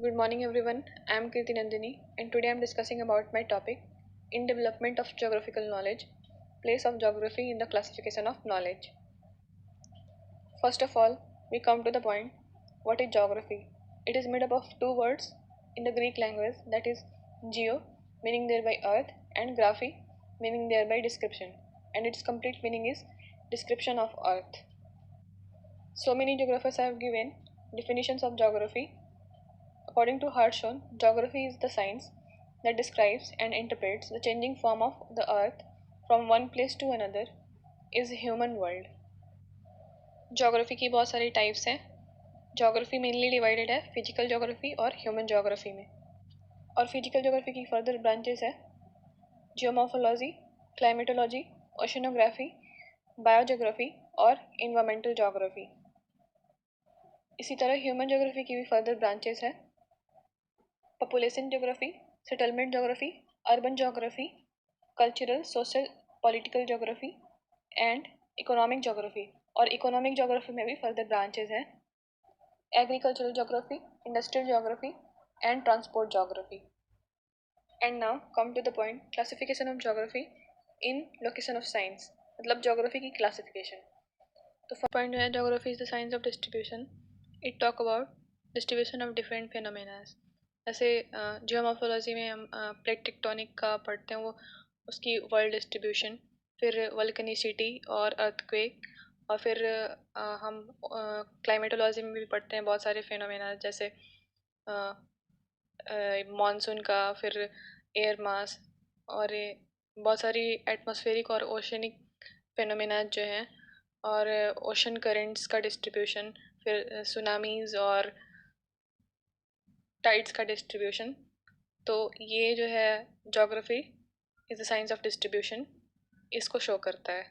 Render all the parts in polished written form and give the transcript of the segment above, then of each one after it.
Good morning everyone. I am Kirti Nandini and today I am discussing about my topic in development of geographical knowledge, place of geography in the classification of knowledge. First of all, we come to the point, what is geography? It is made up of two words in the Greek language, that is geo meaning thereby earth and graphy meaning thereby description, and its complete meaning is description of earth. So many geographers have given definitions of geography. According to Hartshorne, geography is the science that describes and interprets the changing form of the earth from one place to another is human world. Geography की बहुत सारी types हैं. Geography mainly divided है physical geography और human geography में. और physical geography की further branches है जियोमॉर्फोलॉजी, क्लाइमेटोलॉजी, ओशनोग्राफी, बायोज्योग्राफी और इन्वायरमेंटल ज्योग्राफी. इसी तरह ह्यूमन ज्योग्राफी की भी फर्दर ब्रांचेस है population geography, settlement geography, urban geography, cultural, social, political geography and economic geography. और इकोनॉमिक ज्योग्राफी में भी फर्दर ब्रांचेस हैं agricultural geography, industrial geography and transport geography. And now come to the point, classification of geography in location of science, मतलब geography की classification. तो first point जो है, geography is the science of distribution. It talk about distribution of different phenomena. ऐसे geomorphology में हम plate tectonic का पढ़ते हैं, वो उसकी वर्ल्ड डिस्ट्रीब्यूशन, फिर वल्कनिसिटी और अर्थक्वेक, और फिर हम क्लाइमेटोलॉजी में भी पढ़ते हैं बहुत सारे फेनोमेना जैसे मॉनसून का, फिर एयर मास, और बहुत सारी एटमॉस्फेरिक और ओशनिक फेनोमेना जो हैं, और ओशन करेंट्स का डिस्ट्रीब्यूशन, फिर सुनामीज और टाइड्स का डिस्ट्रीब्यूशन. तो ये जो है geography is the science of distribution, इसको शो करता है.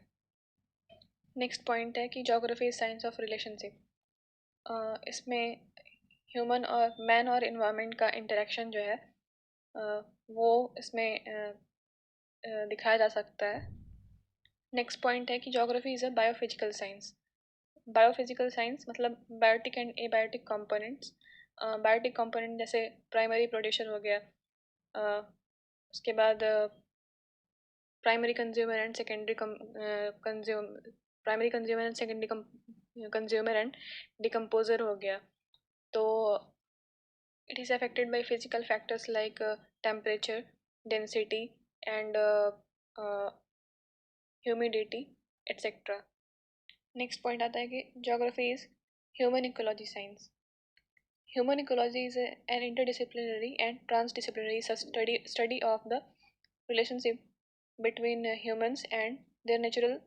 नेक्स्ट पॉइंट है कि geography is science of relationship. इसमें ह्यूमन और मैन और इन्वायरमेंट का इंटरेक्शन जो है वो इसमें दिखाया जा सकता है. नेक्स्ट पॉइंट है कि geography is a biophysical science. Biophysical science मतलब biotic and abiotic components. Biotic component जैसे प्राइमरी प्रोड्यूसर हो गया, उसके बाद primary consumer and secondary primary consumer and secondary consumer and decomposer हो गया. तो it is affected by physical factors like temperature, density and humidity etcetera. Next point आता है कि geography is human ecology science. Human ecology is an interdisciplinary and transdisciplinary study of the relationship between humans and their natural,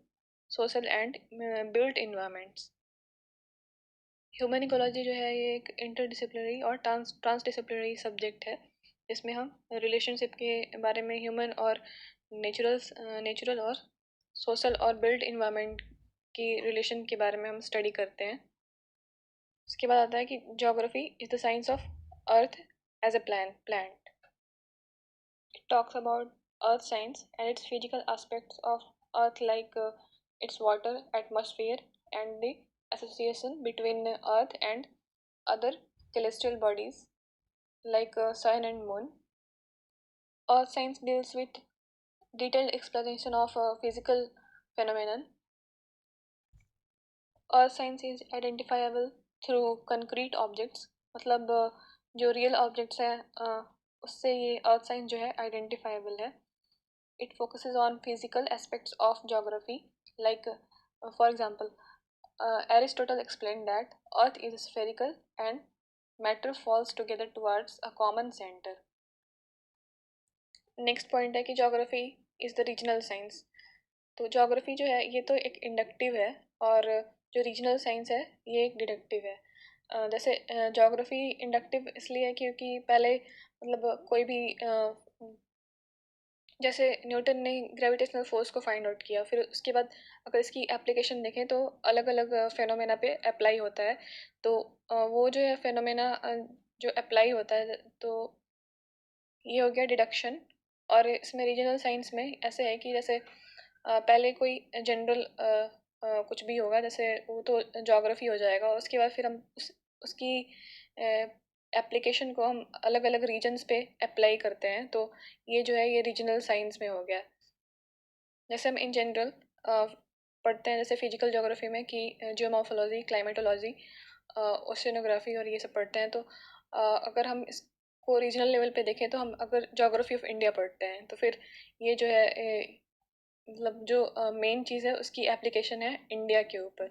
social and built environments. Human ecology जो है ये एक interdisciplinary और transdisciplinary subject है, जिसमें हम रिलेशनशिप के बारे में ह्यूमन और नेचुरल और सोशल और बिल्ट इन्वायरमेंट की रिलेशन के बारे में हम स्टडी करते हैं. उसके बाद आता है कि geography is the science of earth as a planet. It talks about earth science and its physical aspects of earth like its water, atmosphere and the association between earth and other celestial bodies like sun and moon. Earth science deals with detailed explanation of physical phenomenon. Earth science is identifiable through concrete objects. मतलब जो real objects हैं उससे ये earth science जो है identifiable है. It focuses on physical aspects of geography like for example Aristotle explained that Earth is spherical and matter falls together towards a common center. Next point है कि geography is the regional science. तो geography जो है ये तो एक inductive है, और जो रीजनल साइंस है ये एक डिडक्टिव है. जैसे ज्योग्राफी इंडक्टिव इसलिए है क्योंकि पहले मतलब कोई भी जैसे न्यूटन ने ग्रेविटेशनल फोर्स को फाइंड आउट किया, फिर उसके बाद अगर इसकी एप्लीकेशन देखें तो अलग अलग फेनोमेना पे अप्लाई होता है. तो वो जो है फेनोमेना जो अप्लाई होता है, तो ये हो गया डिडक्शन. और इसमें रीजनल साइंस में ऐसे है कि जैसे पहले कोई जनरल कुछ भी होगा, जैसे वो तो ज्योग्राफी हो जाएगा, उसके बाद फिर हम उसकी एप्लीकेशन को हम अलग अलग रीजन्स पे अप्लाई करते हैं, तो ये जो है ये रीजनल साइंस में हो गया। जैसे हम इन जनरल पढ़ते हैं जैसे फिजिकल ज्योग्राफी में कि जियोमॉर्फोलॉजी, क्लाइमेटोलॉजी, ओशिनोग्राफी और ये सब पढ़ते हैं। तो अगर हम इसको रीजनल लेवल पे देखें तो हम अगर ज्योग्राफी ऑफ इंडिया पढ़ते हैं तो फिर ये जो है मतलब जो मेन चीज़ है उसकी एप्लीकेशन है इंडिया के ऊपर।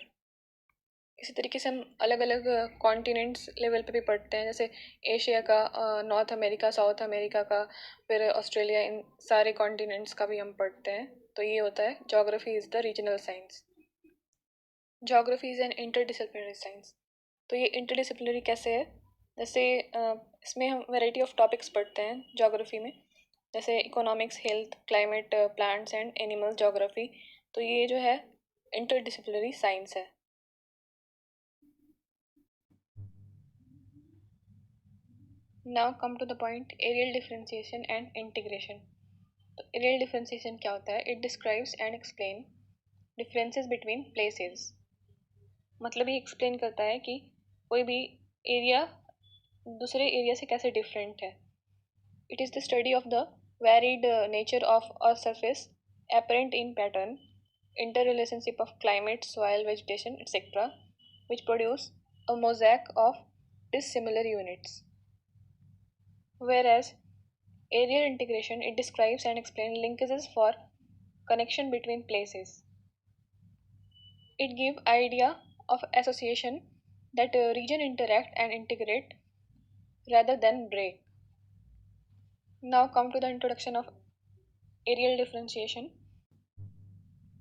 इसी तरीके से हम अलग अलग कॉन्टिनेंट्स लेवल पे भी पढ़ते हैं, जैसे एशिया का, नॉर्थ अमेरिका, साउथ अमेरिका का, फिर ऑस्ट्रेलिया, इन सारे कॉन्टिनेंट्स का भी हम पढ़ते हैं। तो ये होता है geography is the regional science. Geography is an interdisciplinary science. तो ये इंटरडिसिप्लिनरी कैसे है? जैसे इसमें हम वैरायटी ऑफ टॉपिक्स पढ़ते हैं ज्योग्राफी में, जैसे economics, health, climate, plants and animal geography. तो ये जो है इंटरडिसिप्लिनरी साइंस है। Now come to the point areal differentiation and integration. तो areal differentiation क्या होता है? It describes and explain differences between places. मतलब ये एक्सप्लेन करता है कि कोई भी एरिया दूसरे एरिया से कैसे डिफरेंट है। It is the study of the varied nature of Earth's surface, apparent in pattern, interrelationship of climate, soil, vegetation, etc., which produce a mosaic of dissimilar units. Whereas areal integration, it describes and explains linkages for connection between places. It gives idea of association that region interact and integrate rather than break. Now come to the introduction of areal differentiation.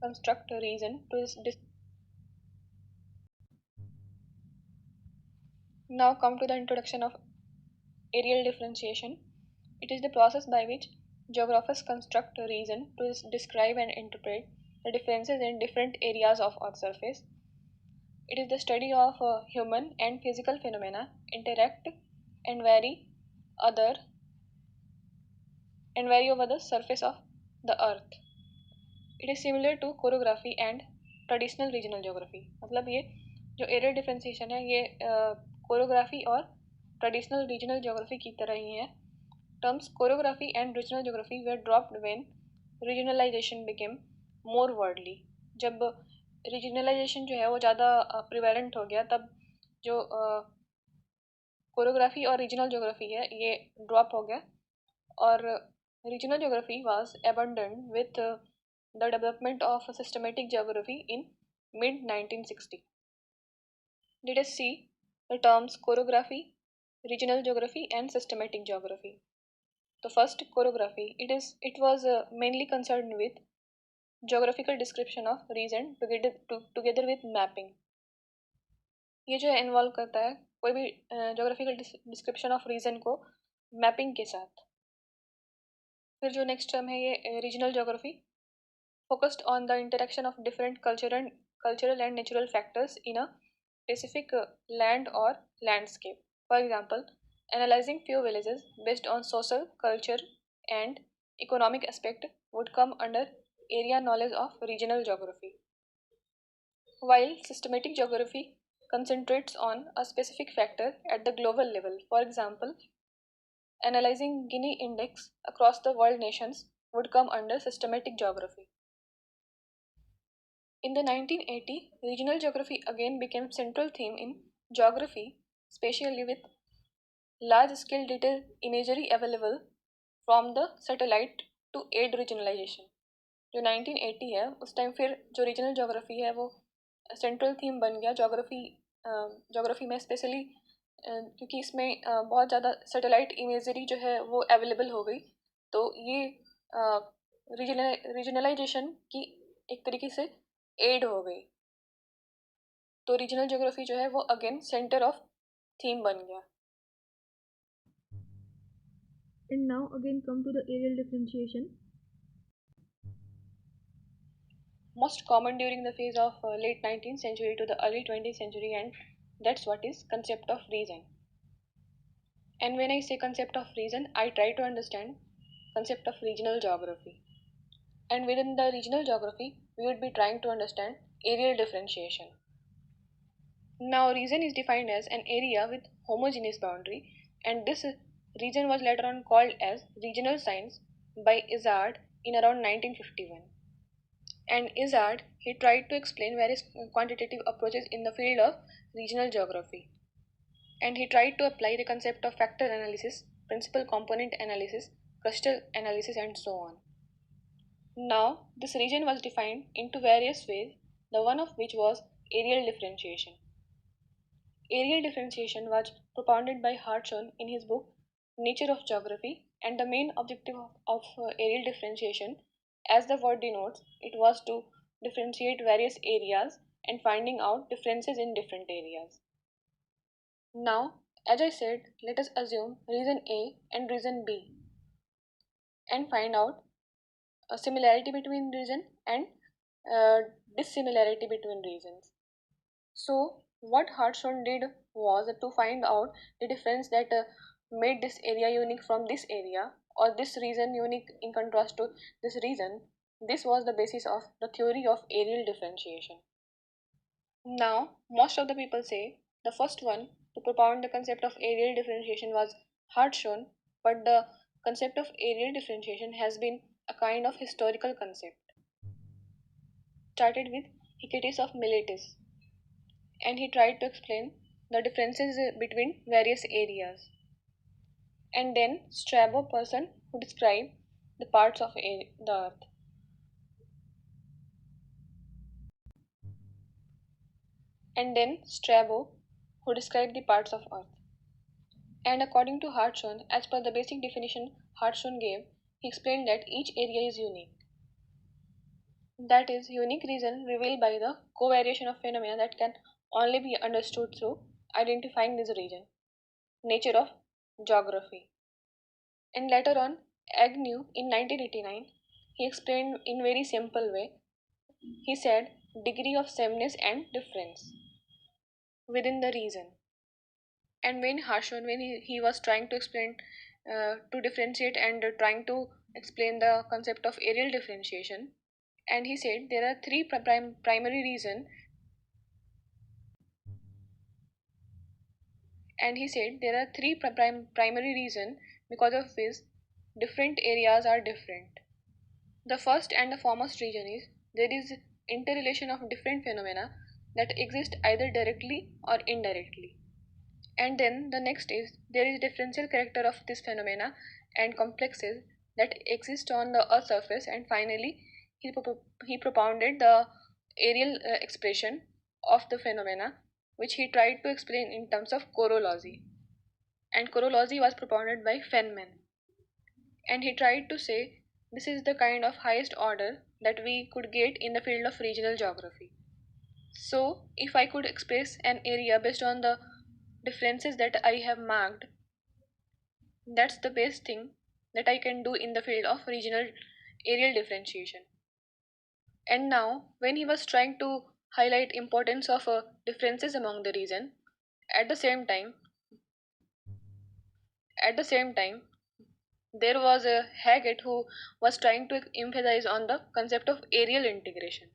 Construct a region to Now come to the introduction of areal differentiation. It is the process by which geographers construct a region to describe and interpret the differences in different areas of Earth's surface. It is the study of human and physical phenomena interact and vary other and vary over the surface of the earth. It is similar to choreography and traditional regional geography. मतलब ये जो aerial differentiation है ये choreography और traditional regional geography की तरह ही है। Terms choreography and regional geography were dropped when regionalization became more worldly. जब रीजनलाइजेशन जो है वो ज़्यादा प्रिवेलेंट हो गया तब जो कोरियोग्राफी और रीजनल ज्योग्राफी है ये ड्रॉप हो गया और regional geography was abandoned with the development of systematic geography in mid 1960. Let us see the terms choreography, regional geography and systematic geography. The first, choreography, it was mainly concerned with geographical description of region together with mapping. ये जो है involve करता है कोई भी geographical description of region को mapping के साथ। फिर जो नेक्स्ट टर्म है ये regional geography, focused on the interaction of different cultural and natural factors in a specific land और landscape. For example, analysing few villages based on social, culture and economic aspect would come under area knowledge of regional geography, while systematic geography concentrates on a specific factor at the global level. For example, analyzing Gini index across the world nations would come under systematic geography. In the 1980s, regional geography again became central theme in geography, especially with large-scale detailed imagery available from the satellite to aid regionalization. जो 1980 है उस time फिर जो regional geography है वो central theme बन गया geography में, स्पेशली क्योंकि इसमें बहुत ज़्यादा सैटेलाइट इमेजरी जो है वो अवेलेबल हो गई। तो ये रीजनलाइजेशन की एक तरीके से एड हो गई। तो रीजनल ज्योग्राफी जो है वो अगेन सेंटर ऑफ थीम बन गया। And now again come to the areal differentiation. Most common during the phase of late 19th century to the early 20th century, and that's what is concept of region. And when I say concept of region, I try to understand concept of regional geography. And within the regional geography, we would be trying to understand areal differentiation. Now, region is defined as an area with homogeneous boundary and this region was later on called as regional science by Izzard in around 1951. And Izzard, he tried to explain various quantitative approaches in the field of regional geography. And he tried to apply the concept of factor analysis, principal component analysis, cluster analysis, and so on. Now, this region was defined into various ways, the one of which was areal differentiation. Areal differentiation was propounded by Hartshorne in his book Nature of Geography, and the main objective of areal differentiation, as the word denotes, it was to differentiate various areas and finding out differences in different areas. Now, as I said, let us assume region A and region B and find out a similarity between region and uh, dissimilarity between regions. So, what Hartshorne did was to find out the difference that made this area unique from this area, or this region unique in contrast to this region. This was the basis of the theory of areal differentiation. Now, most of the people say the first one to propound the concept of areal differentiation was Hartshorne, but the concept of areal differentiation has been a kind of historical concept. Started with Hicetas of Miletus, and he tried to explain the differences between various areas. And then Strabo, person who described the parts of the earth. And then Strabo, who described the parts of earth. And according to Hartshorne, as per the basic definition Hartshorne gave, he explained that each area is unique. That is, unique region revealed by the covariation of phenomena that can only be understood through identifying this region. Nature of geography. And later on, Agnew in 1989, he explained in very simple way. He said degree of sameness and difference within the region. And when Harshon, when he was trying to explain, to differentiate and trying to explain the concept of areal differentiation, and he said there are three primary reasons, and he said there are three primary reasons because of which different areas are different. The first and the foremost reason is there is interrelation of different phenomena that exist either directly or indirectly. And then the next is there is differential character of this phenomena and complexes that exist on the earth surface. And finally he propounded the aerial expression of the phenomena, which he tried to explain in terms of chorology. And chorology was propounded by Feynman, and he tried to say this is the kind of highest order that we could get in the field of regional geography. So, if I could express an area based on the differences that I have marked, that's the best thing that I can do in the field of regional areal differentiation. And now, when he was trying to highlight importance of differences among the region, at the same time, at the same time, there was a Haggett who was trying to emphasize on the concept of areal integration.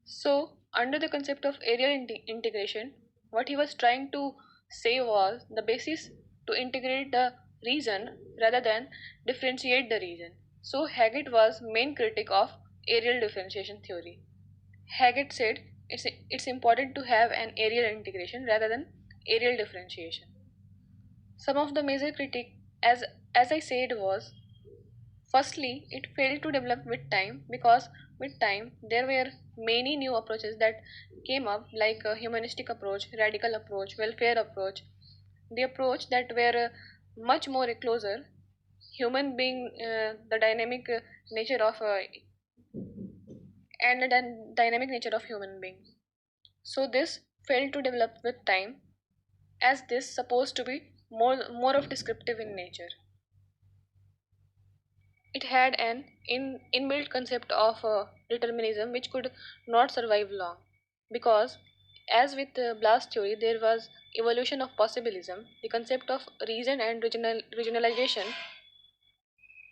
So, under the concept of areal integration, what he was trying to say was the basis to integrate the region rather than differentiate the region. So, Haggett was main critic of areal differentiation theory. Haggett said it's important to have an areal integration rather than areal differentiation. Some of the major critique, as I said, was firstly, it failed to develop with time because with time there were many new approaches that came up, like a humanistic approach, radical approach, welfare approach, the approach that were much more closer, human being, the dynamic nature of and the dynamic nature of human being. So this failed to develop with time, as this supposed to be more of descriptive in nature. It had an inbuilt concept of determinism which could not survive long, because, as with Blast theory, there was evolution of possibilism, the concept of region and regionalization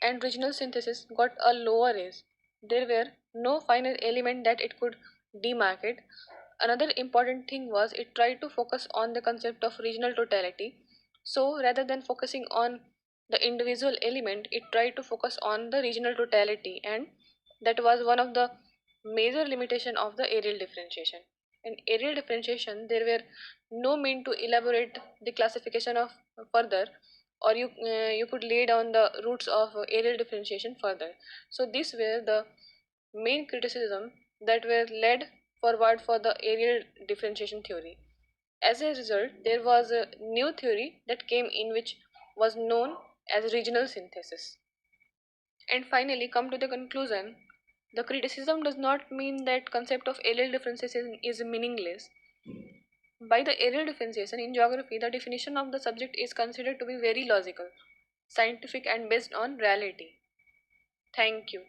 and regional synthesis got a lower edge. There were no final element that it could demarcate. Another important thing was it tried to focus on the concept of regional totality, So rather than focusing on the individual element, it tried to focus on the regional totality, and that was one of the major limitation of the areal differentiation. In areal differentiation, there were no mean to elaborate the classification of further, or you could lay down the roots of areal differentiation further. So these were the main criticism that were led forward for the areal differentiation theory. As a result, there was a new theory that came in which was known as regional synthesis. And finally, come to the conclusion, the criticism does not mean that concept of areal differentiation is meaningless. By the areal differentiation in geography, the definition of the subject is considered to be very logical, scientific, and based on reality. Thank you.